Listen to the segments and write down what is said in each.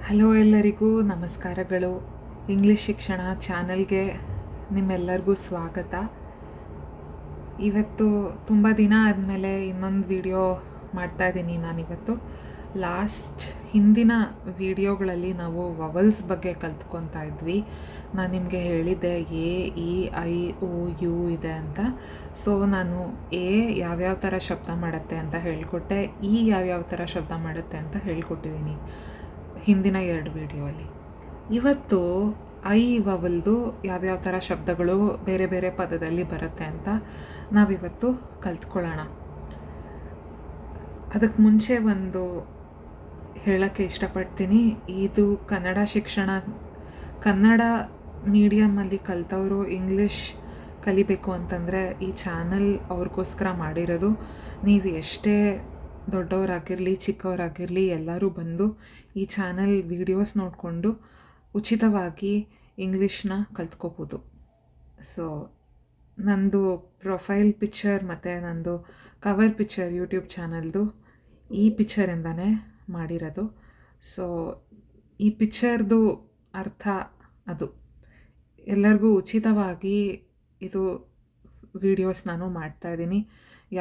Hello ಎಲ್ಲರಿಗೂ ನಮಸ್ಕಾರಗಳು. English ಶಿಕ್ಷಣ ಚಾನಲ್ಗೆ ನಿಮ್ಮೆಲ್ಲರಿಗೂ ಸ್ವಾಗತ. ಇವತ್ತು ತುಂಬ ದಿನ ಆದಮೇಲೆ ಇನ್ನೊಂದು ವಿಡಿಯೋ ಮಾಡ್ತಾಯಿದ್ದೀನಿ ನಾನಿವತ್ತು. ಹಿಂದಿನ ವಿಡಿಯೋಗಳಲ್ಲಿ ನಾವು ವವಲ್ಸ್ ಬಗ್ಗೆ ಕಲ್ತ್ಕೊತಾ ಇದ್ವಿ. ನಾನು ನಿಮಗೆ ಹೇಳಿದ್ದೆ A E I O U ಇದೆ ಅಂತ. ಸೊ ನಾನು ಎ ಯಾವ್ಯಾವ ಥರ ಶಬ್ದ ಮಾಡುತ್ತೆ ಅಂತ ಹೇಳಿಕೊಟ್ಟೆ, ಇ ಯಾವ್ಯಾವ ಥರ ಶಬ್ದ ಮಾಡುತ್ತೆ ಅಂತ ಹೇಳ್ಕೊಟ್ಟಿದ್ದೀನಿ ಹಿಂದಿನ 2 ವಿಡಿಯೋಲ್ಲಿ. ಇವತ್ತು ಐ ವವಲ್ದು ಯಾವ್ಯಾವ ಥರ ಶಬ್ದಗಳು ಬೇರೆ ಬೇರೆ ಪದದಲ್ಲಿ ಬರುತ್ತೆ ಅಂತ ನಾವಿವತ್ತು ಕಲ್ತ್ಕೊಳ್ಳೋಣ. ಅದಕ್ಕೆ ಮುಂಚೆ ಒಂದು ಹೇಳೋಕ್ಕೆ ಇಷ್ಟಪಡ್ತೀನಿ. ಇದು ಕನ್ನಡ ಮೀಡಿಯಮಲ್ಲಿ ಕಲ್ತವರು ಇಂಗ್ಲೀಷ್ ಕಲಿಬೇಕು ಅಂತಂದರೆ ಈ ಚಾನಲ್ ಅವ್ರಿಗೋಸ್ಕರ ಮಾಡಿರೋದು. ನೀವು ಎಷ್ಟೇ ದೊಡ್ಡವರಾಗಿರಲಿ ಚಿಕ್ಕವರಾಗಿರಲಿ ಎಲ್ಲರೂ ಬಂದು ಈ ಚಾನಲ್ ವೀಡಿಯೋಸ್ ನೋಡಿಕೊಂಡು ಉಚಿತವಾಗಿ ಇಂಗ್ಲೀಷ್ನ ಕಲ್ತ್ಕೋಬೋದು. ಸೊ ನಂದು ಪ್ರೊಫೈಲ್ ಪಿಕ್ಚರ್ ಮತ್ತು ನಂದು ಕವರ್ ಪಿಕ್ಚರ್ ಯೂಟ್ಯೂಬ್ ಚಾನಲ್ದು ಈ ಪಿಕ್ಚರಿಂದನೇ ಮಾಡಿರೋದು. ಸೊ ಈ ಪಿಕ್ಚರ್ದು ಅರ್ಥ ಅದು ಎಲ್ಲರಿಗೂ ಉಚಿತವಾಗಿ ಇದು ವೀಡಿಯೋಸ್ ನಾನು ಮಾಡ್ತಾಯಿದ್ದೀನಿ.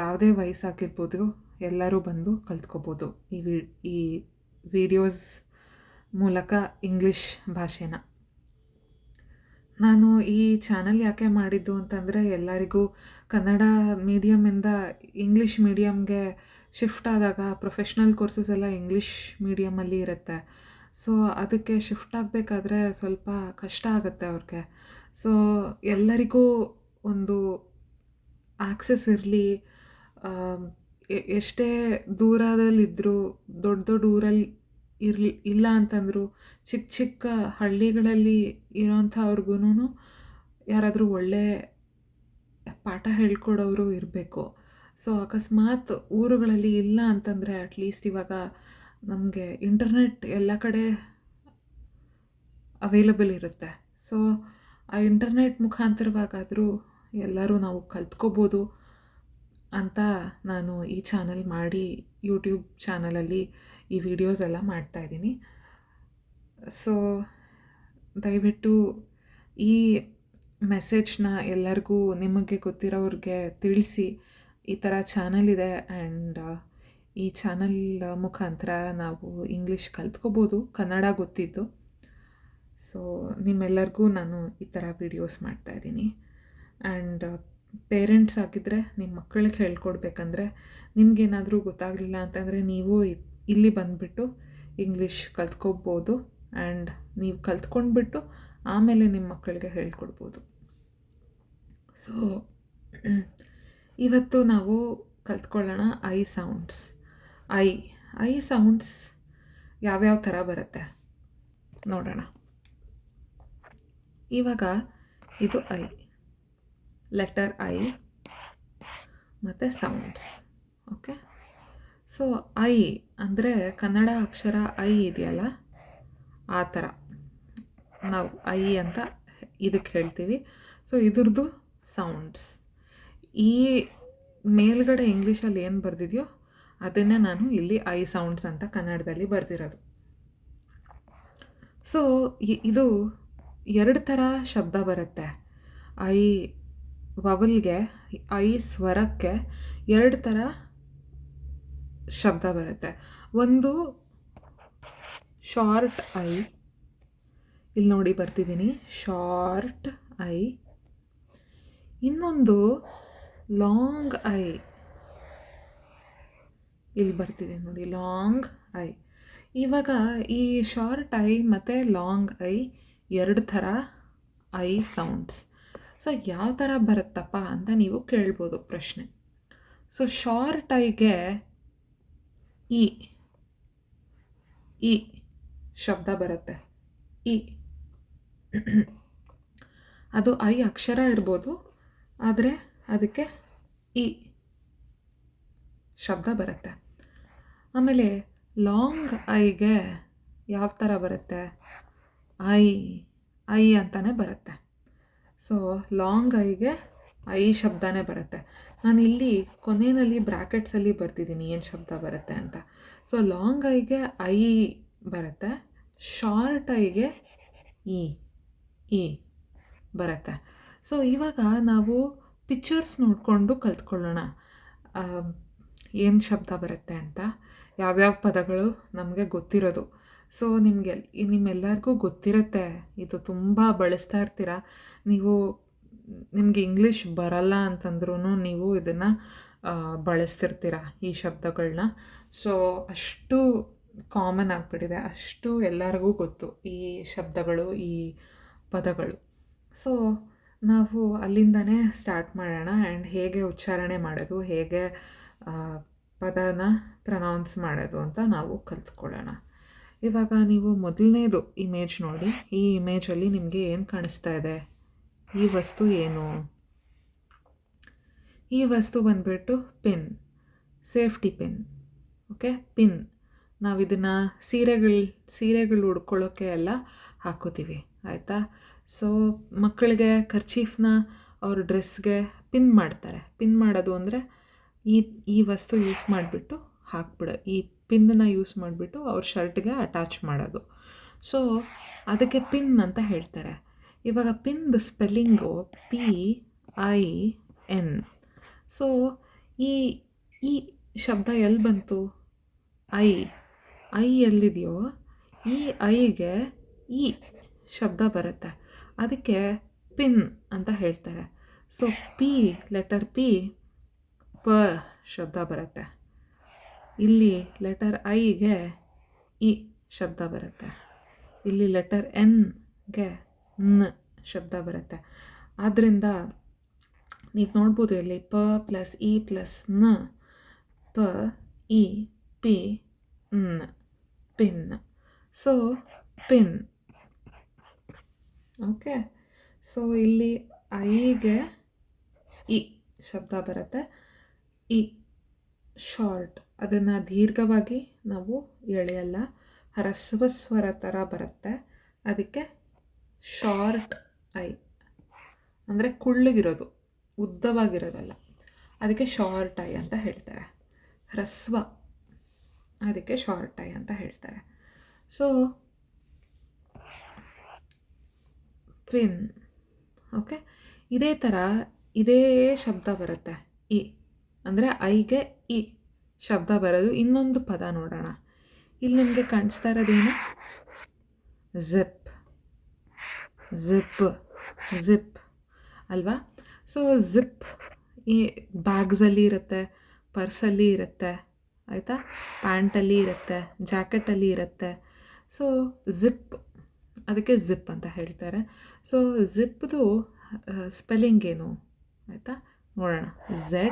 ಯಾವುದೇ ವಯಸ್ಸಾಗಿರ್ಬೋದು, ಎಲ್ಲರೂ ಬಂದು ಕಲ್ತ್ಕೋಬೋದು ಈ ವಿಡಿಯೋಸ್ ಮೂಲಕ ಇಂಗ್ಲೀಷ್ ಭಾಷೆನ. ನಾನು ಈ ಚಾನಲ್ ಯಾಕೆ ಮಾಡಿದ್ದು ಅಂತಂದರೆ, ಎಲ್ಲರಿಗೂ ಕನ್ನಡ ಮೀಡಿಯಮಿಂದ ಇಂಗ್ಲೀಷ್ ಮೀಡಿಯಮ್ಗೆ ಶಿಫ್ಟ್ ಆದಾಗ ಪ್ರೊಫೆಷ್ನಲ್ ಕೋರ್ಸಸ್ ಎಲ್ಲ ಇಂಗ್ಲೀಷ್ ಮೀಡಿಯಮಲ್ಲಿ ಇರುತ್ತೆ. ಸೊ ಅದಕ್ಕೆ ಶಿಫ್ಟ್ ಆಗಬೇಕಾದ್ರೆ ಸ್ವಲ್ಪ ಕಷ್ಟ ಆಗುತ್ತೆ ಅವ್ರಿಗೆ. ಸೊ ಎಲ್ಲರಿಗೂ ಒಂದು ಆಕ್ಸೆಸ್ ಇರಲಿ, ಎಷ್ಟೇ ದೂರದಲ್ಲಿದ್ದರೂ, ದೊಡ್ಡ ಊರಲ್ಲಿ ಇಲ್ಲ ಅಂತಂದರೂ ಚಿಕ್ಕ ಹಳ್ಳಿಗಳಲ್ಲಿ ಇರೋಂಥವ್ರಿಗೂ ಯಾರಾದರೂ ಒಳ್ಳೆ ಪಾಠ ಹೇಳ್ಕೊಡೋರು ಇರಬೇಕು. ಸೊ ಅಕಸ್ಮಾತ್ ಊರುಗಳಲ್ಲಿ ಇಲ್ಲ ಅಂತಂದರೆ ಅಟ್ಲೀಸ್ಟ್ ಇವಾಗ ನಮಗೆ ಇಂಟರ್ನೆಟ್ ಎಲ್ಲ ಕಡೆ ಅವೈಲಬಲ್ ಇರುತ್ತೆ. ಸೊ ಆ ಇಂಟರ್ನೆಟ್ ಮುಖಾಂತರವಾಗಾದರೂ ಎಲ್ಲರೂ ನಾವು ಕಲ್ತ್ಕೋಬೋದು ಅಂತ ನಾನು ಈ ಚಾನಲ್ ಮಾಡಿ ಯೂಟ್ಯೂಬ್ ಚಾನಲಲ್ಲಿ ಈ ವಿಡಿಯೋಸ್ ಎಲ್ಲ ಮಾಡ್ತಾಯಿದ್ದೀನಿ. ಸೊ ದಯವಿಟ್ಟು ಈ ಮೆಸೇಜ್ನ ಎಲ್ಲರಿಗೂ ನಿಮಗೆ ಗೊತ್ತಿರೋರಿಗೆ ತಿಳಿಸಿ. ಈ ಥರ ಚಾನಲ್ ಇದೆ ಆ್ಯಂಡ್ ಈ ಚಾನಲ್ ಮುಖಾಂತರ ನಾವು ಇಂಗ್ಲೀಷ್ ಕಲ್ತ್ಕೋಬೋದು, ಕನ್ನಡ ಗೊತ್ತಿದ್ದು. ಸೊ ನಿಮ್ಮೆಲ್ಲರಿಗೂ ನಾನು ಈ ಥರ ವಿಡಿಯೋಸ್ ಮಾಡ್ತಾಯಿದ್ದೀನಿ. ಆ್ಯಂಡ್ ಪೇರೆಂಟ್ಸ್ ಆಗಿದ್ದರೆ ನಿಮ್ಮ ಮಕ್ಕಳಿಗೆ ಹೇಳ್ಕೊಡ್ಬೇಕಂದ್ರೆ, ನಿಮಗೇನಾದರೂ ಗೊತ್ತಾಗಲಿಲ್ಲ ಅಂತಂದರೆ ನೀವು ಇಲ್ಲಿ ಬಂದುಬಿಟ್ಟು ಇಂಗ್ಲೀಷ್ ಕಲ್ತ್ಕೋಬೋದು. ಆ್ಯಂಡ್ ನೀವು ಕಲ್ತ್ಕೊಂಡ್ಬಿಟ್ಟು ಆಮೇಲೆ ನಿಮ್ಮ ಮಕ್ಕಳಿಗೆ ಹೇಳ್ಕೊಡ್ಬೋದು. ಸೊ ಇವತ್ತು ನಾವು ಕಲ್ತ್ಕೊಳ್ಳೋಣ ಐ ಸೌಂಡ್ಸ್. ಐ ಸೌಂಡ್ಸ್ ಯಾವ್ಯಾವ ಥರ ಬರುತ್ತೆ ನೋಡೋಣ. ಇವಾಗ ಇದು ಐ, ಲೆಟರ್ ಐ ಮತ್ತು ಸೌಂಡ್ಸ್. ಓಕೆ. ಸೊ ಐ ಅಂದರೆ ಕನ್ನಡ ಅಕ್ಷರ ಐ ಇದೆಯಲ್ಲ, ಆ ಥರ ನಾವು ಐ ಅಂತ ಇದಕ್ಕೆ ಹೇಳ್ತೀವಿ. ಸೊ ಇದ್ರದ್ದು ಸೌಂಡ್ಸ್. ಈ ಮೇಲ್ಗಡೆ ಇಂಗ್ಲೀಷಲ್ಲಿ ಏನು ಬರೆದಿದೆಯೋ ಅದನ್ನೇ ನಾನು ಇಲ್ಲಿ ಐ ಸೌಂಡ್ಸ್ ಅಂತ ಕನ್ನಡದಲ್ಲಿ ಬರೆದಿರೋದು. ಸೊ ಇದು 2 ಥರ ಶಬ್ದ ಬರುತ್ತೆ. ಐ ವವಲ್ಗೆ, ಐ ಸ್ವರಕ್ಕೆ 2 ಥರ ಶಬ್ದ ಬರುತ್ತೆ. ಒಂದು ಶಾರ್ಟ್ ಐ, ಇಲ್ಲಿ ನೋಡಿ ಬರ್ತಿದ್ದೀನಿ, ಶಾರ್ಟ್ ಐ. ಇನ್ನೊಂದು ಲಾಂಗ್ ಐ, ಇಲ್ಲಿ ಬರ್ತಿದೆ ನೋಡಿ, ಲಾಂಗ್ ಐ. ಇವಾಗ ಈ ಶಾರ್ಟ್ ಐ ಮತ್ತು ಲಾಂಗ್ ಐ 2 ಥರ ಐ ಸೌಂಡ್ಸ್. ಸೊ ಯಾವ ಥರ ಬರುತ್ತಪ್ಪ ಅಂತ ನೀವು ಕೇಳ್ಬೋದು ಪ್ರಶ್ನೆ. ಸೊ ಶಾರ್ಟ್ ಐಗೆ ಇ ಶಬ್ದ ಬರುತ್ತೆ. ಇ ಅದು ಐ ಅಕ್ಷರ ಇರ್ಬೋದು, ಆದರೆ ಅದಕ್ಕೆ ಇ ಶಬ್ದ ಬರುತ್ತೆ. ಆಮೇಲೆ ಲಾಂಗ್ ಐಗೆ ಯಾವ ಥರ ಬರುತ್ತೆ, ಐ ಅಂತಲೇ ಬರುತ್ತೆ. ಸೊ ಲಾಂಗ್ ಐಗೆ ಐ ಶಬ್ದನೇ ಬರುತ್ತೆ. ನಾನು ಇಲ್ಲಿ ಕೊನೆಯಲ್ಲಿ ಬ್ರ್ಯಾಕೆಟ್ಸಲ್ಲಿ ಬರ್ತಿದ್ದೀನಿ ಏನು ಶಬ್ದ ಬರುತ್ತೆ ಅಂತ. ಸೊ ಲಾಂಗ್ ಐಗೆ ಐ ಬರುತ್ತೆ, ಶಾರ್ಟ್ ಐಗೆ ಇ ಇ ಬರುತ್ತೆ. ಸೊ ಇವಾಗ ನಾವು ಪಿಕ್ಚರ್ಸ್ ನೋಡಿಕೊಂಡು ಕಲ್ತ್ಕೊಳ್ಳೋಣ ಏನು ಶಬ್ದ ಬರುತ್ತೆ ಅಂತ, ಯಾವ್ಯಾವ ಪದಗಳು ನಮಗೆ ಗೊತ್ತಿರೋದು. ಸೊ ನಿಮ್ಮೆಲ್ಲರಿಗೂ ಗೊತ್ತಿರುತ್ತೆ, ಇದು ತುಂಬ ಬಳಸ್ತಾ ಇರ್ತೀರ. ನಿಮಗೆ ಇಂಗ್ಲೀಷ್ ಬರಲ್ಲ ಅಂತಂದ್ರೂ ನೀವು ಇದನ್ನು ಬಳಸ್ತಿರ್ತೀರ ಈ ಶಬ್ದಗಳನ್ನ. ಸೊ ಅಷ್ಟು ಕಾಮನ್ ಆಗಿಬಿಟ್ಟಿದೆ, ಅಷ್ಟು ಎಲ್ಲರಿಗೂ ಗೊತ್ತು ಈ ಶಬ್ದಗಳು, ಈ ಪದಗಳು. ಸೊ ನಾವು ಅಲ್ಲಿಂದನೇ ಸ್ಟಾರ್ಟ್ ಮಾಡೋಣ. ಆ್ಯಂಡ್ ಹೇಗೆ ಉಚ್ಚಾರಣೆ ಮಾಡೋದು, ಹೇಗೆ ಪದನ ಪ್ರನೌನ್ಸ್ ಮಾಡೋದು ಅಂತ ನಾವು ಕಲ್ತ್ಕೊಳ್ಳೋಣ. ಇವಾಗ ನೀವು ಮೊದಲನೇದು ಇಮೇಜ್ ನೋಡಿ. ಈ ಇಮೇಜಲ್ಲಿ ನಿಮಗೆ ಏನು ಕಾಣಿಸ್ತಾ ಇದೆ? ಈ ವಸ್ತು ಏನು? ಈ ವಸ್ತು ಬಂದುಬಿಟ್ಟು pin, safety pin. Okay, pin. ನಾವು ಇದನ್ನು ಸೀರೆಗಳು ಉಡ್ಕೊಳ್ಳೋಕ್ಕೆ ಎಲ್ಲ ಹಾಕೋತೀವಿ, ಆಯಿತಾ? ಸೊ ಮಕ್ಕಳಿಗೆ ಕರ್ಚೀಫ್ನ ಅವ್ರ ಡ್ರೆಸ್ಗೆ ಪಿನ್ ಮಾಡ್ತಾರೆ. ಪಿನ್ ಮಾಡೋದು ಅಂದರೆ ಈ ವಸ್ತು ಯೂಸ್ ಮಾಡಿಬಿಟ್ಟು ಈ ಪಿನ್ನನ್ನು ಯೂಸ್ ಮಾಡಿಬಿಟ್ಟು ಅವ್ರ ಶರ್ಟ್ಗೆ ಅಟ್ಯಾಚ್ ಮಾಡೋದು. ಸೊ ಅದಕ್ಕೆ ಪಿನ್ ಅಂತ ಹೇಳ್ತಾರೆ. ಇವಾಗ ಪಿನ್ದು ಸ್ಪೆಲ್ಲಿಂಗು PIN. ಸೊ ಈ ಶಬ್ದ ಎಲ್ಲಿ ಬಂತು? ಐ ಎಲ್ಲಿದೆಯೋ ಈ ಐಗೆ ಈ ಶಬ್ದ ಬರುತ್ತೆ, ಅದಕ್ಕೆ ಪಿನ್ ಅಂತ ಹೇಳ್ತಾರೆ. ಸೊ ಲೆಟರ್ ಪ ಶಬ್ದ ಬರುತ್ತೆ. ಇಲ್ಲಿ ಲೆಟರ್ ಐಗೆ ಇ ಶಬ್ದ ಬರುತ್ತೆ. ಇಲ್ಲಿ ಲೆಟರ್ Nಗೆ ನ್ ಶಬ್ದ ಬರುತ್ತೆ. ಆದ್ದರಿಂದ ನೀವು ನೋಡ್ಬೋದು ಇಲ್ಲಿ ಪ ಪ್ಲಸ್ ಇ ಪ್ಲಸ್ ನ, ಪ ಇ ಪಿ ನ್, pin. So pin. Okay, so ಇಲ್ಲಿ ಐಗೆ ಇ ಶಬ್ದ ಬರುತ್ತೆ. ಇ ಶಾರ್ಟ್, ಅದನ್ನು ದೀರ್ಘವಾಗಿ ನಾವು ಎಳೆಯಲ್ಲ, ಹ್ರಸ್ವ ಸ್ವರ ಥರ ಬರುತ್ತೆ. ಅದಕ್ಕೆ ಶಾರ್ಟ್ ಐ ಅಂದರೆ ಕುಳ್ಳಗಿರೋದು, ಉದ್ದವಾಗಿರೋದಲ್ಲ. ಅದಕ್ಕೆ ಶಾರ್ಟ್ ಐ ಅಂತ ಹೇಳ್ತಾರೆ. ಹ್ರಸ್ವ, ಅದಕ್ಕೆ ಶಾರ್ಟ್ ಐ ಅಂತ ಹೇಳ್ತಾರೆ. So pin. ಓಕೆ, ಇದೇ ಥರ ಇದೇ ಶಬ್ದ ಬರುತ್ತೆ. ಇ ಅಂದರೆ ಐಗೆ ಇ ಶಬ್ದ ಬರೋದು. ಇನ್ನೊಂದು ಪದ ನೋಡೋಣ. ಇಲ್ಲಿ ನಿಮಗೆ ಕಾಣಿಸ್ತಾ ಇರೋದೇನು? ಜಿಪ್. ಜಿಪ್ ಅಲ್ವಾ? ಸೊ ಜಿಪ್ ಈ ಬ್ಯಾಗ್ಸಲ್ಲಿ ಇರುತ್ತೆ, ಪರ್ಸಲ್ಲಿ ಇರುತ್ತೆ, ಆಯಿತಾ? ಪ್ಯಾಂಟಲ್ಲಿ ಇರುತ್ತೆ, ಜಾಕೆಟಲ್ಲಿ ಇರುತ್ತೆ. ಸೊ ಜಿಪ್, ಅದಕ್ಕೆ ಜಿಪ್ ಅಂತ ಹೇಳ್ತಾರೆ. ಸೊ ಜಿಪ್ದು ಸ್ಪೆಲ್ಲಿಂಗ್ ಏನು ಆಯಿತಾ ನೋಡೋಣ. ZIP.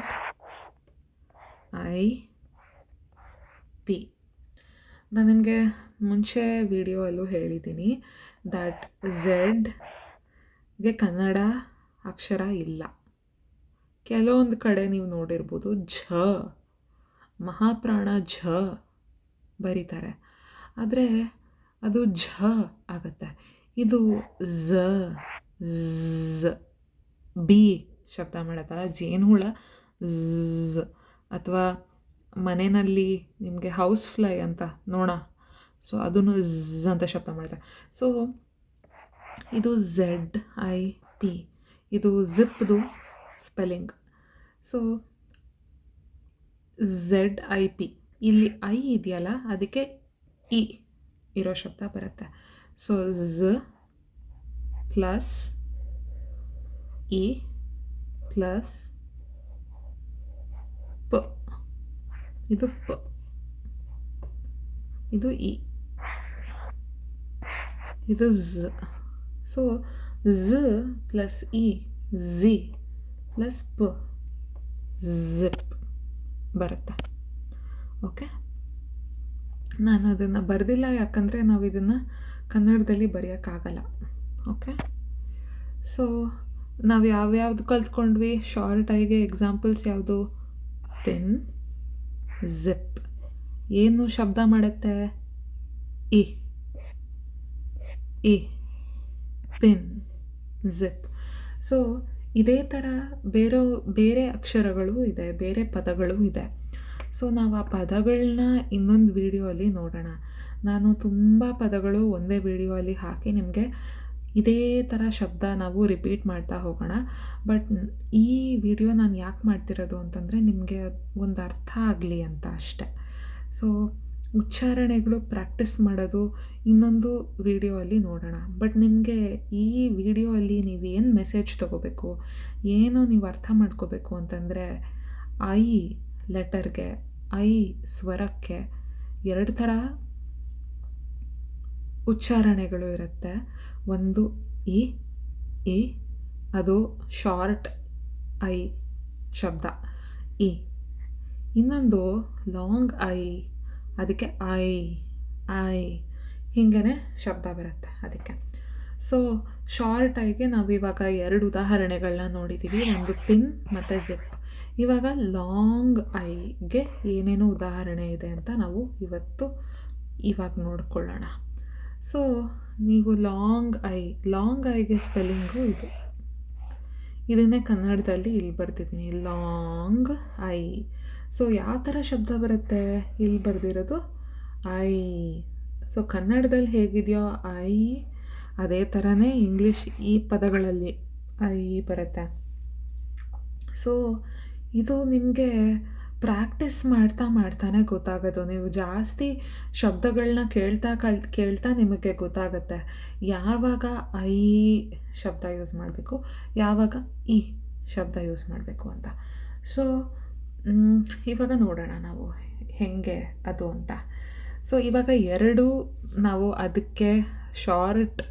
ನಾನು ನಿಮಗೆ ಮುಂಚೆ ವಿಡಿಯೋಲ್ಲೂ ಹೇಳಿದ್ದೀನಿ ದ್ಯಾಟ್ ಝೆಡ್ಗೆ ಕನ್ನಡ ಅಕ್ಷರ ಇಲ್ಲ. ಕೆಲವೊಂದು ಕಡೆ ನೀವು ನೋಡಿರ್ಬೋದು ಮಹಾಪ್ರಾಣ ಝ ಬರೀತಾರೆ, ಆದರೆ ಅದು ಝ ಆಗುತ್ತೆ. ಇದು ಬಿ ಶಬ್ದ ಮಾಡತ್ತಲ್ಲ, ಜೇನುಹುಳ ಝ್, ಅಥವಾ ಮನೆಯಲ್ಲಿ ನಿಮಗೆ ಹೌಸ್ ಫ್ಲೈ ಅಂತ ನೋಡ, ಸೊ ಅದನ್ನು ಝ್ ಅಂತ ಶಬ್ದ ಮಾಡ್ತಾರೆ. ಸೊ ಇದು ZIP, ಇದು ಜಿಪ್ದು ಸ್ಪೆಲ್ಲಿಂಗ್. ಸೊ ZIP, ಇಲ್ಲಿ ಐ ಇದೆಯಲ್ಲ ಅದಕ್ಕೆ ಇ ಇರೋ ಶಬ್ದ ಬರುತ್ತೆ. ಸೊ ಝ ಪ್ಲಸ್ ಇ ಪ್ಲಸ್ ಪ, ಇದು ಪ, ಇದು ಇ, ಇದು ಝ. ಸೊ ಝ ಪ್ಲಸ್ ಇ, ಝಿ ಪ್ಲಸ್ ಪ, ಜಿಪ್ ಬರುತ್ತೆ. ಓಕೆ, ನಾನು ಅದನ್ನು ಬರೆದಿಲ್ಲ, ಯಾಕಂದರೆ ನಾವು ಇದನ್ನು ಕನ್ನಡದಲ್ಲಿ ಬರೆಯೋಕ್ಕಾಗಲ್ಲ. ಓಕೆ, ಸೊ ನಾವು ಯಾವ್ಯಾವ್ದು ಕಲ್ತ್ಕೊಂಡ್ವಿ? ಶಾರ್ಟ್ ಐಗೆ ಎಕ್ಸಾಂಪಲ್ಸ್ ಯಾವುದು? Pin, zip. ಏನು ಶಬ್ದ ಮಾಡುತ್ತೆ? E, pin, zip. ಸೊ ಇದೇ ಥರ ಬೇರೆ ಅಕ್ಷರಗಳು ಇದೆ, ಬೇರೆ ಪದಗಳು ಇದೆ. ಸೊ ನಾವು ಆ ಪದಗಳನ್ನ ಇನ್ನೊಂದು ವಿಡಿಯೋಲಿ ನೋಡೋಣ. ನಾನು ತುಂಬ ಪದಗಳು ಒಂದೇ ವಿಡಿಯೋಲ್ಲಿ ಹಾಕಿ ನಿಮಗೆ ಇದೇ ಥರ ಶಬ್ದ ನಾವು ರಿಪೀಟ್ ಮಾಡ್ತಾ ಹೋಗೋಣ. ಬಟ್ ಈ ವಿಡಿಯೋ ನಾನು ಯಾಕೆ ಮಾಡ್ತಿರೋದು ಅಂತಂದರೆ ನಿಮಗೆ ಒಂದು ಅರ್ಥ ಆಗಲಿ ಅಂತ ಅಷ್ಟೆ. ಸೊ ಉಚ್ಚಾರಣೆಗಳು ಪ್ರಾಕ್ಟೀಸ್ ಮಾಡೋದು ಇನ್ನೊಂದು ವಿಡಿಯೋ ಅಲ್ಲಿ ನೋಡೋಣ. ಬಟ್ ನಿಮಗೆ ಈ ವಿಡಿಯೋ ಅಲ್ಲಿ ನೀವೇನು ಮೆಸೇಜ್ ತೊಗೋಬೇಕು, ಏನು ನೀವು ಅರ್ಥ ಮಾಡ್ಕೋಬೇಕು ಅಂತಂದರೆ, ಐ ಲೆಟರ್ಗೆ, ಐ ಸ್ವರಕ್ಕೆ 2 ಥರ ಉಚ್ಚಾರಣೆಗಳು ಇರುತ್ತೆ. ಒಂದು ಇ ಅದು ಶಾರ್ಟ್ ಐ ಶಬ್ದ ಇ. ಇನ್ನೊಂದು ಲಾಂಗ್ ಐ, ಅದಕ್ಕೆ ಐ ಹೀಗೇ ಶಬ್ದ ಬರುತ್ತೆ ಅದಕ್ಕೆ. ಸೊ ಶಾರ್ಟ್ ಐಗೆ ನಾವು ಇವಾಗ 2 ಉದಾಹರಣೆಗಳನ್ನ ನೋಡಿದ್ದೀವಿ, ಒಂದು ಪಿನ್ ಮತ್ತು ಜಿಪ್. ಇವಾಗ ಲಾಂಗ್ ಐಗೆ ಏನೇನು ಉದಾಹರಣೆ ಇದೆ ಅಂತ ನಾವು ಇವಾಗ ನೋಡ್ಕೊಳ್ಳೋಣ. ಸೊ ನೀವು ಲಾಂಗ್ ಐಗೆ ಸ್ಪೆಲ್ಲಿಂಗು ಇದನ್ನೇ ಕನ್ನಡದಲ್ಲಿ ಇಲ್ಲಿ ಬರ್ತಿದ್ದೀನಿ, ಲಾಂಗ್ ಐ. ಸೊ ಯಾವ ಥರ ಶಬ್ದ ಬರುತ್ತೆ, ಇಲ್ಲಿ ಬರೆದಿರೋದು ಐ. ಸೊ ಕನ್ನಡದಲ್ಲಿ ಹೇಗಿದೆಯೋ ಐ, ಅದೇ ಥರನೇ ಇಂಗ್ಲೀಷ್ ಈ ಪದಗಳಲ್ಲಿ ಐ ಬರುತ್ತೆ. ಸೊ ಇದು ನಿಮಗೆ ಪ್ರಾಕ್ಟೀಸ್ ಮಾಡ್ತಾನೆ ಗೊತ್ತಾಗೋದು. ನೀವು ಜಾಸ್ತಿ ಶಬ್ದಗಳನ್ನ ಕೇಳ್ತಾ ನಿಮಗೆ ಗೊತ್ತಾಗುತ್ತೆ ಯಾವಾಗ ಐ ಶಬ್ದ ಯೂಸ್ ಮಾಡಬೇಕು, ಯಾವಾಗ ಈ ಶಬ್ದ ಯೂಸ್ ಮಾಡಬೇಕು ಅಂತ. ಸೊ ಇವಾಗ ನೋಡೋಣ ನಾವು ಹೇಗೆ ಅದು ಅಂತ. ಸೊ ಇವಾಗ ನಾವು ಅದಕ್ಕೆ ಶಾರ್ಟ್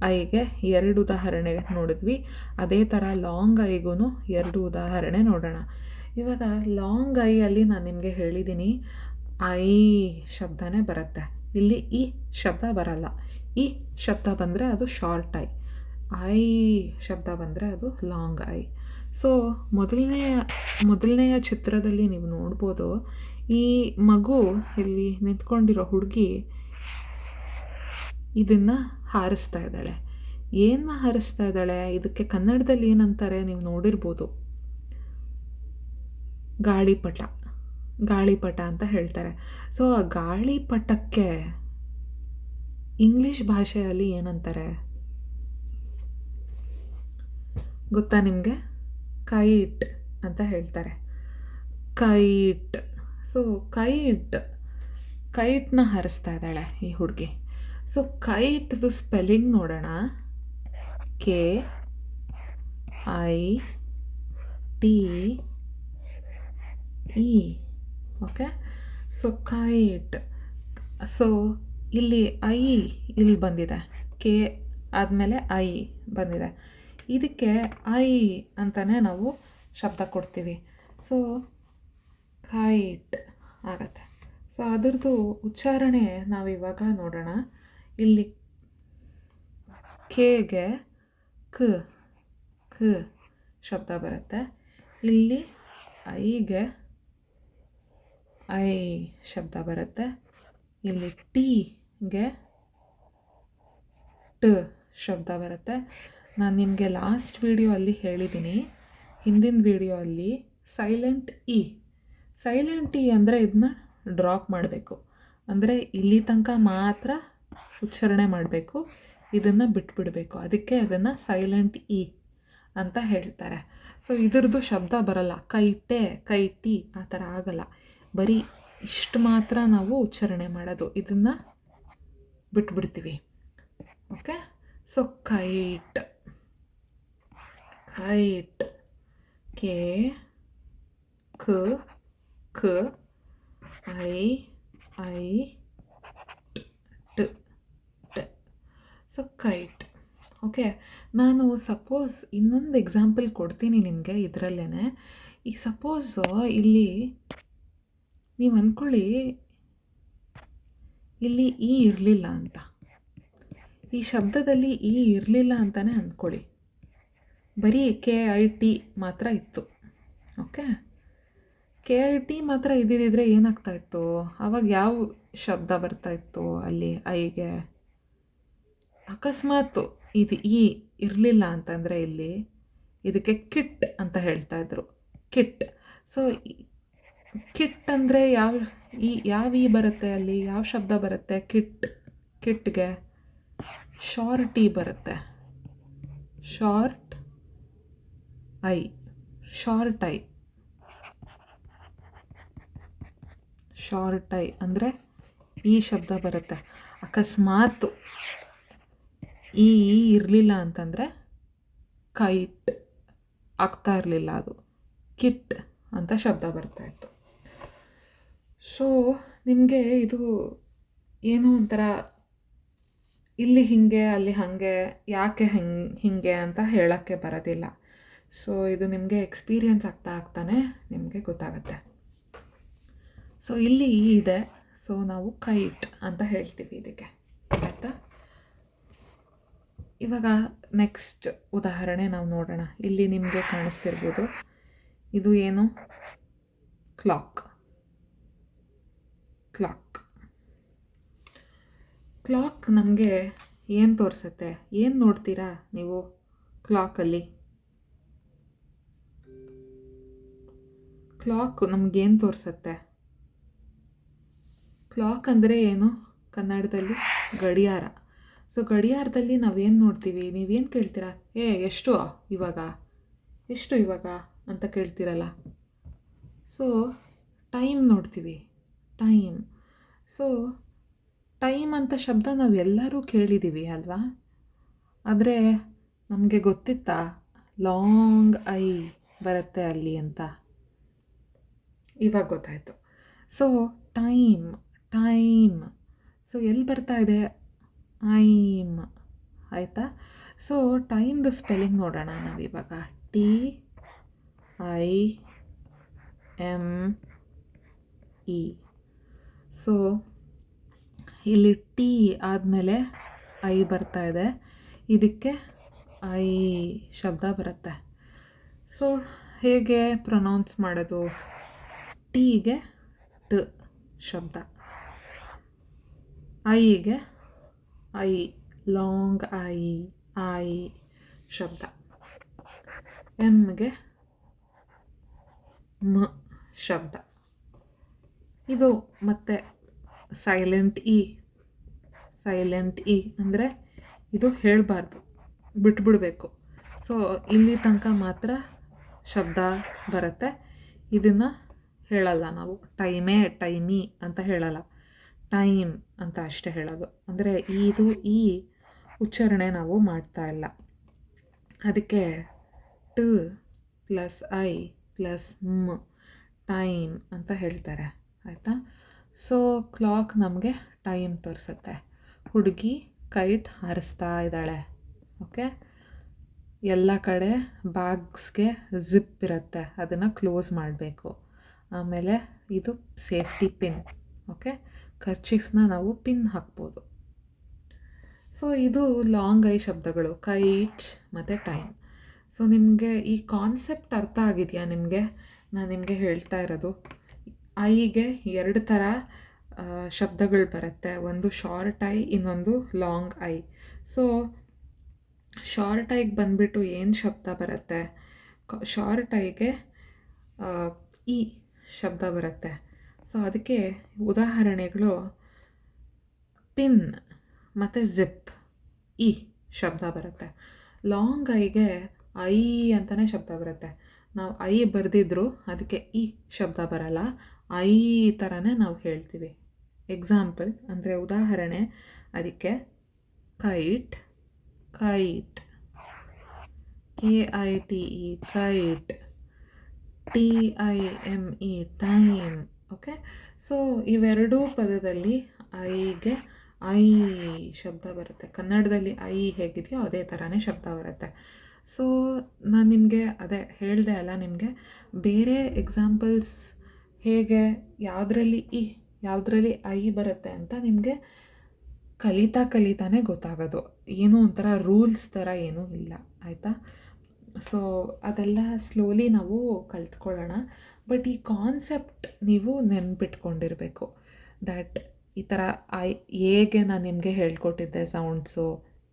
ಐಗೆ 2 ಉದಾಹರಣೆ ನೋಡಿದ್ವಿ. ಅದೇ ಥರ ಲಾಂಗ್ ಐಗೂ 2 ಉದಾಹರಣೆ ನೋಡೋಣ. ಇವಾಗ ಲಾಂಗ್ ಐಯಲ್ಲಿ ನಾನು ನಿಮಗೆ ಹೇಳಿದ್ದೀನಿ ಐ ಶಬ್ದನೇ ಬರುತ್ತೆ, ಇಲ್ಲಿ ಈ ಶಬ್ದ ಬರಲ್ಲ. ಈ ಶಬ್ದ ಬಂದರೆ ಅದು ಶಾರ್ಟ್ ಐ ಶಬ್ದ ಬಂದರೆ ಅದು ಲಾಂಗ್ ಐ. ಸೊ ಮೊದಲನೆಯ ಚಿತ್ರದಲ್ಲಿ ನೀವು ನೋಡ್ಬೋದು, ಈ ಮಗು ಇಲ್ಲಿ ನಿಂತ್ಕೊಂಡಿರೋ ಹುಡುಗಿ ಇದನ್ನು ಹಾರಿಸ್ತಾ ಇದ್ದಾಳೆ. ಹಾರಿಸ್ತಾ ಇದ್ದಾಳೆ, ಇದಕ್ಕೆ ಕನ್ನಡದಲ್ಲಿ ಏನಂತಾರೆ ನೀವು ನೋಡಿರ್ಬೋದು, ಗಾಳಿಪಟ ಅಂತ ಹೇಳ್ತಾರೆ. ಸೊ ಆ ಗಾಳಿಪಟಕ್ಕೆ ಇಂಗ್ಲೀಷ್ ಭಾಷೆಯಲ್ಲಿ ಏನಂತಾರೆ ಗೊತ್ತಾ ನಿಮಗೆ? ಕೈಟ್ ಅಂತ ಹೇಳ್ತಾರೆ, ಕೈಟ್. ಸೊ ಕೈಟ್ನ ಹಾರಿಸ್ತಾ ಇದ್ದಾಳೆ ಈ ಹುಡುಗಿ. ಸೊ ಕೈಟ್ದು ಸ್ಪೆಲ್ಲಿಂಗ್ ನೋಡೋಣ, KITE. Okay, so kite. So ಇಲ್ಲಿ ಇಲ್ಲಿ ಬಂದಿದೆ, ಕೆ ಆದಮೇಲೆ ಐ ಬಂದಿದೆ. ಇದಕ್ಕೆ ಐ ಅಂತಲೇ ನಾವು ಶಬ್ದ ಕೊಡ್ತೀವಿ. ಸೊ ಕೈಟ್ ಆಗತ್ತೆ. ಸೊ ಅದರದ್ದು ಉಚ್ಚಾರಣೆ ನಾವಿವಾಗ ನೋಡೋಣ. ಇಲ್ಲಿ ಕೆಗೆ ಕ ಶಬ್ದ ಬರುತ್ತೆ, ಇಲ್ಲಿ ಐಗೆ ಐ ಶಬ್ದ ಬರುತ್ತೆ, ಇಲ್ಲಿ ಟೀಗೆ ಟ ಶಬ್ದ ಬರುತ್ತೆ. ನಾನು ನಿಮಗೆ ಲಾಸ್ಟ್ ವಿಡಿಯೋ ಅಲ್ಲಿ ಹೇಳಿದ್ದೀನಿ, ಹಿಂದಿನ ವಿಡಿಯೋ ಅಲ್ಲಿ ಸೈಲೆಂಟ್ ಇ ಅಂದರೆ ಇದನ್ನ ಡ್ರಾಪ್ ಮಾಡಬೇಕು, ಅಂದರೆ ಇಲ್ಲಿ ತನಕ ಮಾತ್ರ ಉಚ್ಚಾರಣೆ ಮಾಡಬೇಕು, ಇದನ್ನು ಬಿಟ್ಬಿಡಬೇಕು. ಅದಕ್ಕೆ ಅದನ್ನು ಸೈಲೆಂಟ್ ಇ ಅಂತ ಹೇಳ್ತಾರೆ. ಸೊ ಇದ್ರದ್ದು ಶಬ್ದ ಬರಲ್ಲ, ಕೈಟಿ ಆ ಥರ ಆಗಲ್ಲ, ಬರೀ ಇಷ್ಟು ಮಾತ್ರ ನಾವು ಉಚ್ಚಾರಣೆ ಮಾಡೋದು, ಇದನ್ನು ಬಿಟ್ಬಿಡ್ತೀವಿ. ಓಕೆ, ಸೊ ಕೈಟ್ ಕೆ ಕ ಐ ಟ. So kite. ಓಕೆ, ನಾನು ಸಪೋಸ್ ಇನ್ನೊಂದು ಎಕ್ಸಾಂಪಲ್ ಕೊಡ್ತೀನಿ ನಿಮಗೆ ಇದರಲ್ಲೇ. ಈಗ ಸಪೋಸ್ ಇಲ್ಲಿ ನೀವು ಅಂದ್ಕೊಳ್ಳಿ, ಇಲ್ಲಿ ಈ ಇರಲಿಲ್ಲ ಅಂತ, ಈ ಶಬ್ದದಲ್ಲಿ ಈ ಇರಲಿಲ್ಲ ಅಂತಲೇ ಅಂದ್ಕೊಳ್ಳಿ, ಬರೀ KIT ಮಾತ್ರ ಇತ್ತು. ಓಕೆ, KIT ಮಾತ್ರ ಇದ್ದಿದ್ದರೆ ಏನಾಗ್ತಾಯಿತ್ತು, ಆವಾಗ ಯಾವ ಶಬ್ದ ಬರ್ತಾಯಿತ್ತು ಅಲ್ಲಿ ಐಗೆ? ಅಕಸ್ಮಾತ್ ಇದು ಈ ಇರಲಿಲ್ಲ ಅಂತಂದರೆ ಇಲ್ಲಿ ಇದಕ್ಕೆ ಕಿಟ್ ಅಂತ ಹೇಳ್ತಾಯಿದ್ರು, ಕಿಟ್. ಸೊ ಕಿಟ್ ಅಂದರೆ ಯಾವ ಈ ಬರುತ್ತೆ ಅಲ್ಲಿ, ಯಾವ ಶಬ್ದ ಬರುತ್ತೆ? ಕಿಟ್ಗೆ ಶಾರ್ಟ್ ಈ ಬರುತ್ತೆ. Short I, short I, short I ಅಂದರೆ ಈ ಶಬ್ದ ಬರುತ್ತೆ. ಅಕಸ್ಮಾತ್ ಈ ಇರಲಿಲ್ಲ ಅಂತಂದರೆ ಕೈಟ್ ಆಗ್ತಾ ಇರಲಿಲ್ಲ, ಅದು ಕಿಟ್ ಅಂತ ಶಬ್ದ ಬರ್ತಾಯಿತ್ತು. ಸೊ ನಿಮಗೆ ಇದು ಏನೋ ಒಂಥರ ಇಲ್ಲಿ ಹೀಗೆ ಅಲ್ಲಿ ಹಾಗೆ, ಯಾಕೆ ಹೀಗೆ ಅಂತ ಹೇಳೋಕ್ಕೆ ಬರೋದಿಲ್ಲ. ಸೊ ಇದು ನಿಮಗೆ ಎಕ್ಸ್ಪೀರಿಯನ್ಸ್ ಆಗ್ತಾನೆ ನಿಮಗೆ ಗೊತ್ತಾಗುತ್ತೆ. ಸೊ ಇಲ್ಲಿ ಇದೆ, ಸೊ ನಾವು ಕೈಟ್ ಅಂತ ಹೇಳ್ತೀವಿ ಇದಕ್ಕೆ, ಆಯಿತಾ? ಇವಾಗ ನೆಕ್ಸ್ಟ್ ಉದಾಹರಣೆ ನಾವು ನೋಡೋಣ. ಇಲ್ಲಿ ನಿಮಗೆ ಕಾಣಿಸ್ತಿರ್ಬೋದು, ಇದು ಏನು? ಕ್ಲಾಕ್. ಕ್ಲಾಕ್ ನಮಗೆ ಏನು ತೋರಿಸುತ್ತೆ? ಏನು ನೋಡ್ತೀರಾ ನೀವು ಕ್ಲಾಕಲ್ಲಿ? ಕ್ಲಾಕ್ ನಮಗೇನು ತೋರಿಸುತ್ತೆ? ಕ್ಲಾಕ್ ಅಂದರೆ ಏನು ಕನ್ನಡದಲ್ಲಿ? ಗಡಿಯಾರ. ಸೊ ಗಡಿಯಾರದಲ್ಲಿ ನಾವೇನು ನೋಡ್ತೀವಿ? ನೀವೇನು ಕೇಳ್ತೀರಾ? ಎಷ್ಟು ಇವಾಗ ಅಂತ ಕೇಳ್ತೀರಲ್ಲ. ಸೊ ಟೈಮ್ ನೋಡ್ತೀವಿ, ಟೈಮ್. ಸೊ ಟೈಮ್ ಅಂತ ಶಬ್ದ ನಾವು ಎಲ್ಲರೂ ಕೇಳಿದ್ದೀವಿ ಅಲ್ವಾ? ಆದರೆ ನಮಗೆ ಗೊತ್ತಿತ್ತಾ ಲಾಂಗ್ ಐ ಬರುತ್ತೆ ಅಲ್ಲಿ ಅಂತ? ಇವಾಗ ಗೊತ್ತಾಯಿತು. ಸೊ ಟೈಮ್, ಸೊ ಎಲ್ಲಿ ಬರ್ತಾ ಇದೆ? ಐಮ್, ಆಯಿತಾ? ಸೊ ಟೈಮ್ದು ಸ್ಪೆಲ್ಲಿಂಗ್ ನೋಡೋಣ ನಾವಿವಾಗ. TIME. ಸೊ ಇಲ್ಲಿ ಟಿ ಆದಮೇಲೆ ಐ ಬರ್ತಾ ಇದೆ, ಇದಕ್ಕೆ ಐ ಶಬ್ದ ಬರುತ್ತೆ. ಸೊ ಹೇಗೆ ಪ್ರೊನೌನ್ಸ್ ಮಾಡೋದು? ಟೀಗೆ ಟ ಶಬ್ದ, ಐಗೆ ಐ, ಲಾಂಗ್ ಐ ಶಬ್ದ, ಎಮ್ಗೆ ಮ ಶಬ್ದ. ಇದು ಮತ್ತೆ ಸೈಲೆಂಟ್ ಇ ಅಂದರೆ ಇದು ಹೇಳಬಾರ್ದು, ಬಿಟ್ಬಿಡಬೇಕು. ಸೊ ಇಲ್ಲಿ ತನಕ ಮಾತ್ರ ಶಬ್ದ ಬರುತ್ತೆ, ಇದನ್ನು ಹೇಳಲ್ಲ ನಾವು. ಟೈಮಿ ಅಂತ ಹೇಳಲ್ಲ, ಟೈಮ್ ಅಂತ ಅಷ್ಟೇ ಹೇಳೋದು. ಅಂದರೆ ಇದು ಈ ಉಚ್ಚಾರಣೆ ನಾವು ಮಾಡ್ತಾ ಇಲ್ಲ. ಅದಕ್ಕೆ ಟ ಪ್ಲಸ್ ಐ ಪ್ಲಸ್ ಮ್, ಟೈಮ್ ಅಂತ ಹೇಳ್ತಾರೆ, ಆಯಿತಾ? ಸೊ ಕ್ಲಾಕ್ ನಮಗೆ ಟೈಮ್ ತೋರಿಸುತ್ತೆ. ಹುಡುಗಿ ಕೈಟ್ ಹಾರಿಸ್ತಾ ಇದ್ದಾಳೆ. ಓಕೆ, ಎಲ್ಲ ಕಡೆ ಬ್ಯಾಗ್ಸ್ಗೆ ಜಿಪ್ ಇರುತ್ತೆ, ಅದನ್ನು ಕ್ಲೋಸ್ ಮಾಡಬೇಕು. ಆಮೇಲೆ ಇದು ಸೇಫ್ಟಿ ಪಿನ್. ಓಕೆ, ಕರ್ಚೀಫ್ನ ನಾವು ಪಿನ್ ಹಾಕ್ಬೋದು. ಸೊ ಇದು ಲಾಂಗ್ ಐ ಶಬ್ದಗಳು, ಕೈಟ್ ಮತ್ತು ಟೈಮ್. ಸೊ ನಿಮಗೆ ಈ ಕಾನ್ಸೆಪ್ಟ್ ಅರ್ಥ ಆಗಿದೆಯಾ ನಿಮಗೆ? ನಾನು ನಿಮಗೆ ಹೇಳ್ತಾ ಇರೋದು, ಐಗೆ 2 ಥರ ಶಬ್ದಗಳು ಬರುತ್ತೆ. ಒಂದು ಶಾರ್ಟ್ ಐ, ಇನ್ನೊಂದು ಲಾಂಗ್ ಐ. ಸೊ ಶಾರ್ಟ್ ಐಗೆ ಬಂದುಬಿಟ್ಟು ಏನು ಶಬ್ದ ಬರುತ್ತೆ? ಶಾರ್ಟ್ ಐಗೆ ಈ ಶಬ್ದ ಬರುತ್ತೆ. ಸೊ ಅದಕ್ಕೆ ಉದಾಹರಣೆಗಳು ಪಿನ್ ಮತ್ತು ಜಿಪ್, ಈ ಶಬ್ದ ಬರುತ್ತೆ. ಲಾಂಗ್ ಐಗೆ ಐ ಅಂತಲೇ ಶಬ್ದ ಬರುತ್ತೆ. ನಾವು ಐ ಬರೆದಿದ್ರು ಅದಕ್ಕೆ ಈ ಶಬ್ದ ಬರಲ್ಲ, ಐ ಥರನೇ ನಾವು ಹೇಳ್ತೀವಿ. ಎಕ್ಸಾಂಪಲ್ ಅಂದರೆ ಉದಾಹರಣೆ, ಅದಕ್ಕೆ kite, KITE, kite, TIME, time. Okay, so ಇವೆರಡೂ ಪದದಲ್ಲಿ ಐಗೆ ಐ ಶಬ್ದ ಬರುತ್ತೆ. ಕನ್ನಡದಲ್ಲಿ ಐ ಹೇಗಿದೆಯೋ ಅದೇ ಥರನೇ ಶಬ್ದ ಬರುತ್ತೆ. ಸೊ ನಾನು ನಿಮಗೆ ಅದೇ ಹೇಳಿದೆ ಅಲ್ಲ, ನಿಮಗೆ ಬೇರೆ ಎಕ್ಸಾಂಪಲ್ಸ್ ಹೇಗೆ ಯಾವುದರಲ್ಲಿ ಐ ಬರುತ್ತೆ ಅಂತ ನಿಮಗೆ ಕಲಿತಾನೇ ಗೊತ್ತಾಗೋದು. ಏನೋ ಒಂಥರ ರೂಲ್ಸ್ ಥರ ಏನೂ ಇಲ್ಲ, ಆಯಿತಾ? ಸೊ ಅದೆಲ್ಲ ಸ್ಲೋಲಿ ನಾವು ಕಲ್ತ್ಕೊಳ್ಳೋಣ. ಬಟ್ ಈ ಕಾನ್ಸೆಪ್ಟ್ ನೀವು ನೆನ್ಪಿಟ್ಕೊಂಡಿರಬೇಕು. ದ್ಯಾಟ್ ಈ ಥರ ಹೇಗೆ ನಾನು ನಿಮಗೆ ಹೇಳ್ಕೊಟ್ಟಿದ್ದೆ ಸೌಂಡ್ಸು,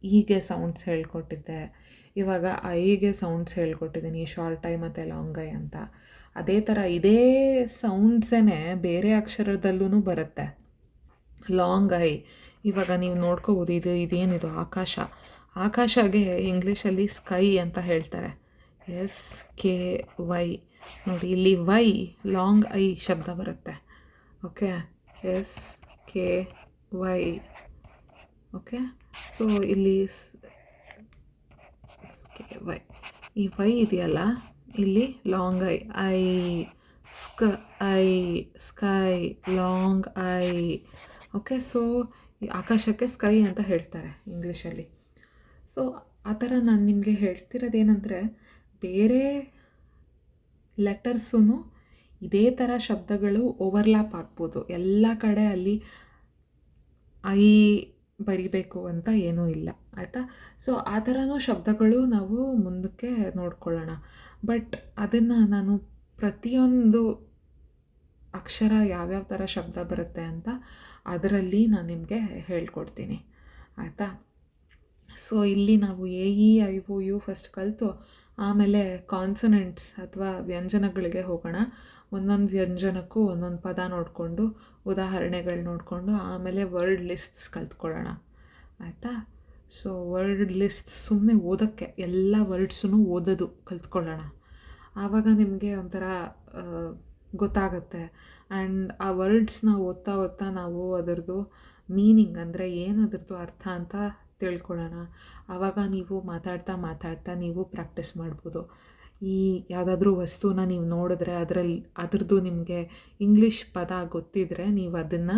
ಹೀಗೆ ಸೌಂಡ್ಸ್ ಹೇಳ್ಕೊಟ್ಟಿದ್ದೆ, ಇವಾಗ ಐಗೆ ಸೌಂಡ್ಸ್ ಹೇಳ್ಕೊಟ್ಟಿದ್ದೀನಿ, ಶಾರ್ಟ್ ಐ ಮತ್ತು ಲಾಂಗ್ ಐ ಅಂತ. ಅದೇ ಥರ ಇದೇ ಸೌಂಡ್ಸೇ ಬೇರೆ ಅಕ್ಷರದಲ್ಲೂ ಬರುತ್ತೆ. ಲಾಂಗ್ ಐ, ಇವಾಗ ನೀವು ನೋಡ್ಕೋಬೋದು, ಇದೇನಿದು ಆಕಾಶ, ಆಕಾಶಗೆ ಇಂಗ್ಲೀಷಲ್ಲಿ ಸ್ಕೈ ಅಂತ ಹೇಳ್ತಾರೆ. SKY ನೋಡಿ, ಇಲ್ಲಿ ವೈ ಲಾಂಗ್ ಐ ಶಬ್ದ ಬರುತ್ತೆ. Okay, SKY. ಓಕೆ, ಸೊ ಇಲ್ಲಿ SKY, ಈ ವೈ ಇದೆಯಲ್ಲ, ಇಲ್ಲಿ long I sky long I. Okay, so ಆಕಾಶಕ್ಕೆ ಸ್ಕೈ ಅಂತ ಹೇಳ್ತಾರೆ ಇಂಗ್ಲೀಷಲ್ಲಿ. ಸೊ ಆ ಥರ ನಾನು ನಿಮಗೆ ಹೇಳ್ತಿರೋದೇನೆಂದರೆ, ಬೇರೆ ಲೆಟರ್ಸೂ ಇದೇ ಥರ ಶಬ್ದಗಳು ಓವರ್ಲ್ಯಾಪ್ ಆಗ್ಬೋದು. ಎಲ್ಲ ಕಡೆ ಅಲ್ಲಿ ಐ ಬರಿಬೇಕು ಅಂತ ಏನೂ ಇಲ್ಲ, ಆಯಿತಾ? ಸೊ ಆ ಥರನೂ ಶಬ್ದಗಳು ನಾವು ಮುಂದಕ್ಕೆ ನೋಡ್ಕೊಳ್ಳೋಣ. ಬಟ್ ಅದನ್ನು ನಾನು ಪ್ರತಿಯೊಂದು ಅಕ್ಷರ ಯಾವ್ಯಾವ ಥರ ಶಬ್ದ ಬರುತ್ತೆ ಅಂತ ಅದರಲ್ಲಿ ನಾನು ನಿಮಗೆ ಹೇಳ್ಕೊಡ್ತೀನಿ, ಆಯಿತಾ? ಸೊ ಇಲ್ಲಿ ನಾವು AE, IOU ಫಸ್ಟ್ ಕಲಿತು ಆಮೇಲೆ ಕಾನ್ಸನೆಂಟ್ಸ್ ಅಥವಾ ವ್ಯಂಜನಗಳಿಗೆ ಹೋಗೋಣ. ಒಂದೊಂದು ವ್ಯಂಜನಕ್ಕೂ ಒಂದೊಂದು ಪದ ನೋಡಿಕೊಂಡು, ಉದಾಹರಣೆಗಳು ನೋಡಿಕೊಂಡು ಆಮೇಲೆ ವರ್ಡ್ ಲಿಸ್ಟ್ಸ್ ಕಲ್ತ್ಕೊಳ್ಳೋಣ, ಆಯಿತಾ? ಸೊ ವರ್ಡ್ ಲಿಸ್ಟ್ ಸುಮ್ಮನೆ ಓದೋಕ್ಕೆ, ಎಲ್ಲ ವರ್ಡ್ಸನ್ನು ಓದೋದು ಕಲ್ತ್ಕೊಳ್ಳೋಣ. ಆವಾಗ ನಿಮಗೆ ಒಂಥರ ಗೊತ್ತಾಗುತ್ತೆ. ಆ್ಯಂಡ್ ಆ ವರ್ಡ್ಸ್ನ ಓದ್ತಾ ಓದ್ತಾ ನಾವು ಅದರದ್ದು ಮೀನಿಂಗ್ ಅಂದರೆ ಏನು ಅದರದ್ದು ಅರ್ಥ ಅಂತ ತಿಳ್ಕೊಳ್ಳೋಣ. ಆವಾಗ ನೀವು ಮಾತಾಡ್ತಾ ನೀವು ಪ್ರಾಕ್ಟೀಸ್ ಮಾಡ್ಬೋದು. ಈ ಯಾವುದಾದ್ರೂ ವಸ್ತುನ ನೀವು ನೋಡಿದ್ರೆ ಅದರದ್ದು ನಿಮಗೆ ಇಂಗ್ಲೀಷ್ ಪದ ಗೊತ್ತಿದ್ದರೆ ನೀವು ಅದನ್ನು,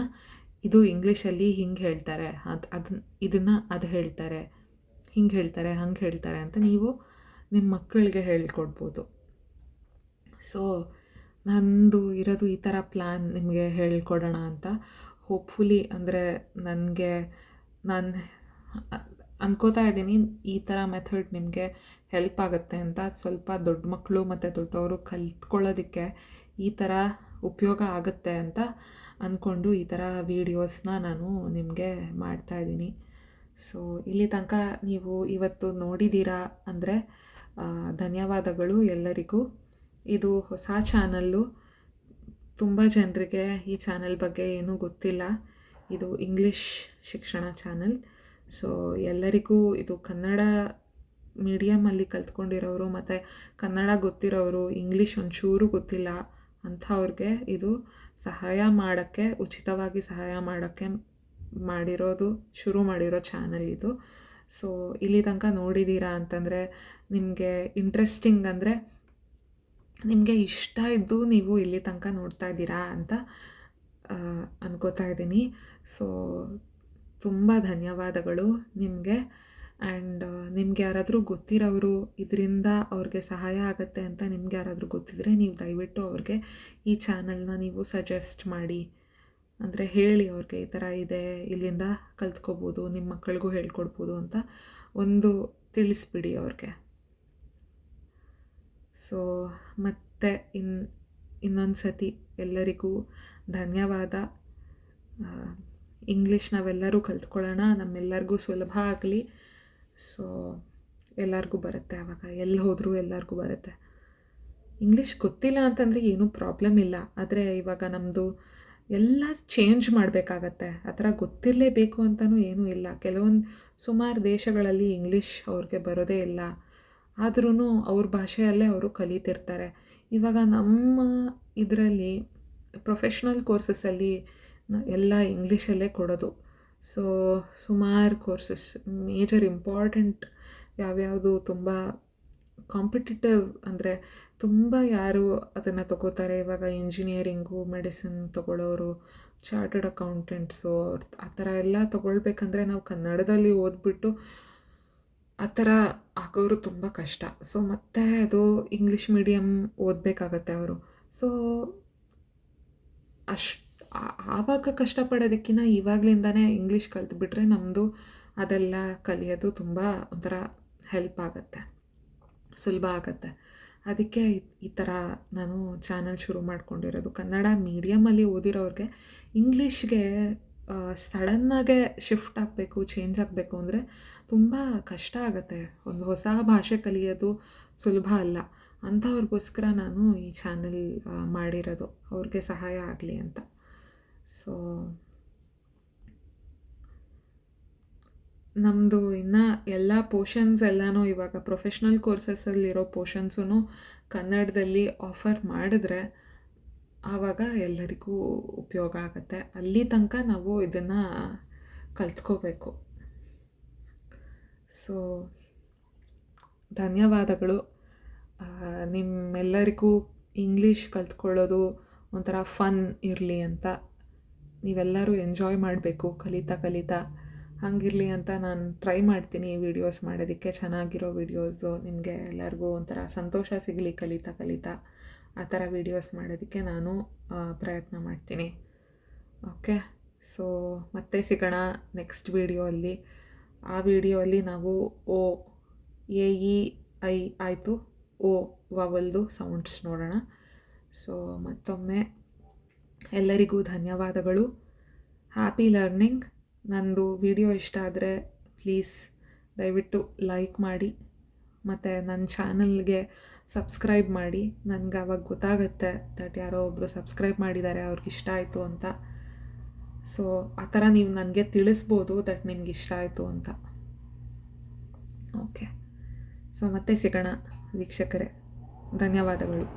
ಇದು ಇಂಗ್ಲೀಷಲ್ಲಿ ಹಿಂಗೆ ಹೇಳ್ತಾರೆ, ಇದನ್ನು ಅದು ಹೇಳ್ತಾರೆ, ಹಿಂಗೆ ಹೇಳ್ತಾರೆ, ಹಂಗೆ ಹೇಳ್ತಾರೆ ಅಂತ ನೀವು ನಿಮ್ಮ ಮಕ್ಕಳಿಗೆ ಹೇಳ್ಕೊಡ್ಬೋದು. ಸೊ ನಂದು ಇರೋದು ಈ ಥರ ಪ್ಲ್ಯಾನ್, ನಿಮಗೆ ಹೇಳ್ಕೊಡೋಣ ಅಂತ. ಹೋಪ್ಫುಲಿ ಅಂದರೆ ನಾನು ಅನ್ಕೋತಾ ಇದ್ದೀನಿ ಈ ಥರ ಮೆಥಡ್ ನಿಮಗೆ ಹೆಲ್ಪ್ ಆಗುತ್ತೆ ಅಂತ. ಸ್ವಲ್ಪ ದೊಡ್ಡ ಮಕ್ಕಳು ಮತ್ತು ದೊಡ್ಡವರು ಕಲ್ತ್ಕೊಳ್ಳೋದಕ್ಕೆ ಈ ಥರ ಉಪಯೋಗ ಆಗುತ್ತೆ ಅಂತ ಅಂದ್ಕೊಂಡು ಈ ಥರ ವೀಡಿಯೋಸ್ನ ನಾನು ನಿಮಗೆ ಮಾಡ್ತಾಯಿದ್ದೀನಿ. ಸೊ ಇಲ್ಲಿ ತನಕ ನೀವು ಇವತ್ತು ನೋಡಿದ್ದೀರಾ ಅಂದರೆ ಧನ್ಯವಾದಗಳು ಎಲ್ಲರಿಗೂ. ಇದು ಹೊಸ ಚಾನಲ್ಲು, ತುಂಬ ಜನರಿಗೆ ಈ ಚಾನಲ್ ಬಗ್ಗೆ ಏನೂ ಗೊತ್ತಿಲ್ಲ. ಇದು ಇಂಗ್ಲೀಷ್ ಶಿಕ್ಷಣ ಚಾನಲ್. ಸೊ ಎಲ್ಲರಿಗೂ ಇದು ಕನ್ನಡ ಮೀಡಿಯಮಲ್ಲಿ ಕಲ್ತ್ಕೊಂಡಿರೋರು ಮತ್ತು ಕನ್ನಡ ಗೊತ್ತಿರೋರು, ಇಂಗ್ಲೀಷ್ ಒಂಚೂರು ಗೊತ್ತಿಲ್ಲ ಅಂಥವ್ರಿಗೆ ಇದು ಸಹಾಯ ಮಾಡೋಕ್ಕೆ, ಉಚಿತವಾಗಿ ಸಹಾಯ ಮಾಡೋಕ್ಕೆ ಶುರು ಮಾಡಿರೋ ಚಾನಲ್ ಇದು. ಸೊ ಇಲ್ಲಿ ತನಕ ನೋಡಿದ್ದೀರಾ ಅಂತಂದರೆ ನಿಮಗೆ ಇಂಟ್ರೆಸ್ಟಿಂಗ್, ಅಂದರೆ ನಿಮಗೆ ಇಷ್ಟ ಇದ್ದು ನೀವು ಇಲ್ಲಿ ತನಕ ನೋಡ್ತಾ ಇದ್ದೀರಾ ಅಂತ ಅನ್ಕೋತಾ ಇದ್ದೀನಿ. ಸೊ ತುಂಬ ಧನ್ಯವಾದಗಳು ನಿಮಗೆ. ಆ್ಯಂಡ್ ನಿಮ್ಗೆ ಯಾರಾದರೂ ಗೊತ್ತಿರೋರು, ಇದರಿಂದ ಅವ್ರಿಗೆ ಸಹಾಯ ಆಗುತ್ತೆ ಅಂತ ನಿಮ್ಗೆ ಯಾರಾದರೂ ಗೊತ್ತಿದ್ರೆ ನೀವು ದಯವಿಟ್ಟು ಅವ್ರಿಗೆ ಈ ಚಾನಲ್ನ ನೀವು ಸಜೆಸ್ಟ್ ಮಾಡಿ, ಅಂದರೆ ಹೇಳಿ ಅವ್ರಿಗೆ ಈ ಥರ ಇದೆ, ಇಲ್ಲಿಂದ ಕಲ್ತ್ಕೋಬೋದು, ನಿಮ್ಮ ಮಕ್ಕಳಿಗೂ ಹೇಳ್ಕೊಡ್ಬೋದು ಅಂತ ಒಂದು ತಿಳಿಸ್ಬಿಡಿ ಅವ್ರಿಗೆ. ಸೊ ಮತ್ತೆ ಇನ್ನೊಂದು ಸತಿ ಎಲ್ಲರಿಗೂ ಧನ್ಯವಾದ. ಇಂಗ್ಲೀಷ್ ನಾವೆಲ್ಲರೂ ಕಲ್ತ್ಕೊಳ್ಳೋಣ, ನಮ್ಮೆಲ್ಲರಿಗೂ ಸುಲಭ ಆಗಲಿ. ಸೊ ಎಲ್ಲರಿಗೂ ಬರುತ್ತೆ, ಆವಾಗ ಎಲ್ಲಿ ಹೋದರೂ ಎಲ್ಲರಿಗೂ ಬರುತ್ತೆ. ಇಂಗ್ಲೀಷ್ ಗೊತ್ತಿಲ್ಲ ಅಂತಂದರೆ ಏನೂ ಪ್ರಾಬ್ಲಮ್ ಇಲ್ಲ, ಆದರೆ ಇವಾಗ ನಮ್ಮದು ಎಲ್ಲ ಚೇಂಜ್ ಮಾಡಬೇಕಾಗತ್ತೆ. ಆ ಥರ ಗೊತ್ತಿರಲೇಬೇಕು ಅಂತಲೂ ಏನೂ ಇಲ್ಲ. ಸುಮಾರು ದೇಶಗಳಲ್ಲಿ ಇಂಗ್ಲೀಷ್ ಅವ್ರಿಗೆ ಬರೋದೇ ಇಲ್ಲ, ಆದ್ರೂ ಅವ್ರ ಭಾಷೆಯಲ್ಲೇ ಅವರು ಕಲಿತಿರ್ತಾರೆ. ಇವಾಗ ನಮ್ಮ ಇದರಲ್ಲಿ ಪ್ರೊಫೆಷ್ನಲ್ ಕೋರ್ಸಸಲ್ಲಿ ಎಲ್ಲ ಇಂಗ್ಲೀಷಲ್ಲೇ ಕೊಡೋದು. ಸೊ ಸುಮಾರು ಕೋರ್ಸಸ್, ಮೇಜರ್ ಇಂಪಾರ್ಟೆಂಟ್ ಯಾವ್ಯಾವುದು ತುಂಬ ಕಾಂಪಿಟೇಟಿವ್, ಅಂದರೆ ತುಂಬ ಯಾರು ಅದನ್ನು ತಗೋತಾರೆ, ಇವಾಗ ಇಂಜಿನಿಯರಿಂಗು, ಮೆಡಿಸಿನ್ ತಗೊಳ್ಳೋರು, ಚಾರ್ಟರ್ಡ್ ಅಕೌಂಟೆಂಟ್ಸು, ಆ ಥರ ಎಲ್ಲ ತೊಗೊಳ್ಬೇಕಂದ್ರೆ ನಾವು ಕನ್ನಡದಲ್ಲಿ ಓದ್ಬಿಟ್ಟು ಆ ಥರ ಆಗೋರು ತುಂಬ ಕಷ್ಟ. ಸೊ ಮತ್ತೆ ಅದು ಇಂಗ್ಲೀಷ್ ಮೀಡಿಯಮ್ ಓದಬೇಕಾಗತ್ತೆ ಅವರು. ಸೊ ಆವಾಗ ಕಷ್ಟಪಡೋದಕ್ಕಿಂತ ಇವಾಗಲಿಂದನೇ ಇಂಗ್ಲೀಷ್ ಕಲ್ತ್ಬಿಟ್ರೆ ನಮ್ಮದು ಅದೆಲ್ಲ ಕಲಿಯೋದು ತುಂಬ ಒಂಥರ ಹೆಲ್ಪ್ ಆಗುತ್ತೆ, ಸುಲಭ ಆಗುತ್ತೆ. ಅದಕ್ಕೆ ಈ ಥರ ನಾನು ಚಾನಲ್ ಶುರು ಮಾಡ್ಕೊಂಡಿರೋದು. ಕನ್ನಡ ಮೀಡಿಯಮಲ್ಲಿ ಓದಿರೋರಿಗೆ ಇಂಗ್ಲೀಷ್ಗೆ ಸಡನ್ನಾಗೆ ಶಿಫ್ಟ್ ಆಗಬೇಕು, ಚೇಂಜ್ ಆಗಬೇಕು ಅಂದರೆ ತುಂಬ ಕಷ್ಟ ಆಗುತ್ತೆ. ಒಂದು ಹೊಸ ಭಾಷೆ ಕಲಿಯೋದು ಸುಲಭ ಅಲ್ಲ. ಅಂಥವ್ರಿಗೋಸ್ಕರ ನಾನು ಈ ಚಾನೆಲ್ ಮಾಡಿರೋದು, ಅವ್ರಿಗೆ ಸಹಾಯ ಆಗಲಿ ಅಂತ. ಸೊ ನಮ್ಮದು ಇನ್ನು ಎಲ್ಲ ಪೋರ್ಷನ್ಸ್ ಎಲ್ಲನೂ ಇವಾಗ ಪ್ರೊಫೆಷ್ನಲ್ ಕೋರ್ಸಸಲ್ಲಿರೋ ಪೋರ್ಷನ್ಸೂ ಕನ್ನಡದಲ್ಲಿ ಆಫರ್ ಮಾಡಿದ್ರೆ ಆವಾಗ ಎಲ್ಲರಿಗೂ ಉಪಯೋಗ ಆಗುತ್ತೆ. ಅಲ್ಲಿ ತನಕ ನಾವು ಇದನ್ನು ಕಲ್ತ್ಕೋಬೇಕು. ಸೊ ಧನ್ಯವಾದಗಳು. ನಿಮ್ಮೆಲ್ಲರಿಗೂ ಇಂಗ್ಲೀಷ್ ಕಲ್ತ್ಕೊಳ್ಳೋದು ಒಂಥರ ಫನ್ ಇರಲಿ ಅಂತ, ನೀವೆಲ್ಲರೂ ಎಂಜಾಯ್ ಮಾಡಬೇಕು ಕಲಿತಾ ಹಂಗಿರಲಿ ಅಂತ ನಾನು ಟ್ರೈ ಮಾಡ್ತೀನಿ ವೀಡಿಯೋಸ್ ಮಾಡೋದಕ್ಕೆ. ಚೆನ್ನಾಗಿರೋ ವೀಡಿಯೋಸು ನಿಮಗೆ ಎಲ್ಲರಿಗೂ ಒಂಥರ ಸಂತೋಷ ಸಿಗಲಿ ಕಲಿತಾ ಆ ಥರ ವೀಡಿಯೋಸ್ ಮಾಡೋದಕ್ಕೆ ನಾನು ಪ್ರಯತ್ನ ಮಾಡ್ತೀನಿ. ಓಕೆ, ಸೊ ಮತ್ತೆ ಸಿಗೋಣ ನೆಕ್ಸ್ಟ್ ವೀಡಿಯೋ ಅಲ್ಲಿ ನಾವು ಎ ಇ ಐ ಆಯಿತು, ಓ ವವಲ್ದು ಸೌಂಡ್ಸ್ ನೋಡೋಣ. ಸೊ ಮತ್ತೊಮ್ಮೆ ಎಲ್ಲರಿಗೂ ಧನ್ಯವಾದಗಳು. Happy learning. ನಂದು ವಿಡಿಯೋ ಇಷ್ಟ ಆದರೆ ಪ್ಲೀಸ್ ದಯವಿಟ್ಟು ಲೈಕ್ ಮಾಡಿ ಮತ್ತು ನನ್ನ ಚಾನಲ್ಗೆ ಸಬ್ಸ್ಕ್ರೈಬ್ ಮಾಡಿ. ನನಗೆ ಆವಾಗ ಗೊತ್ತಾಗುತ್ತೆ ದಟ್ ಯಾರೋ ಒಬ್ಬರು ಸಬ್ಸ್ಕ್ರೈಬ್ ಮಾಡಿದ್ದಾರೆ, ಅವ್ರಿಗೆ ಇಷ್ಟ ಆಯಿತು ಅಂತ. ಸೊ ಆ ಥರ ನೀವು ನನಗೆ ತಿಳಿಸ್ಬೋದು ದಟ್ ನಿಮ್ಗೆ ಇಷ್ಟ ಆಯಿತು ಅಂತ. ಓಕೆ, ಸೊ ಮತ್ತೆ ಸಿಗೋಣ ವೀಕ್ಷಕರೇ. ಧನ್ಯವಾದಗಳು.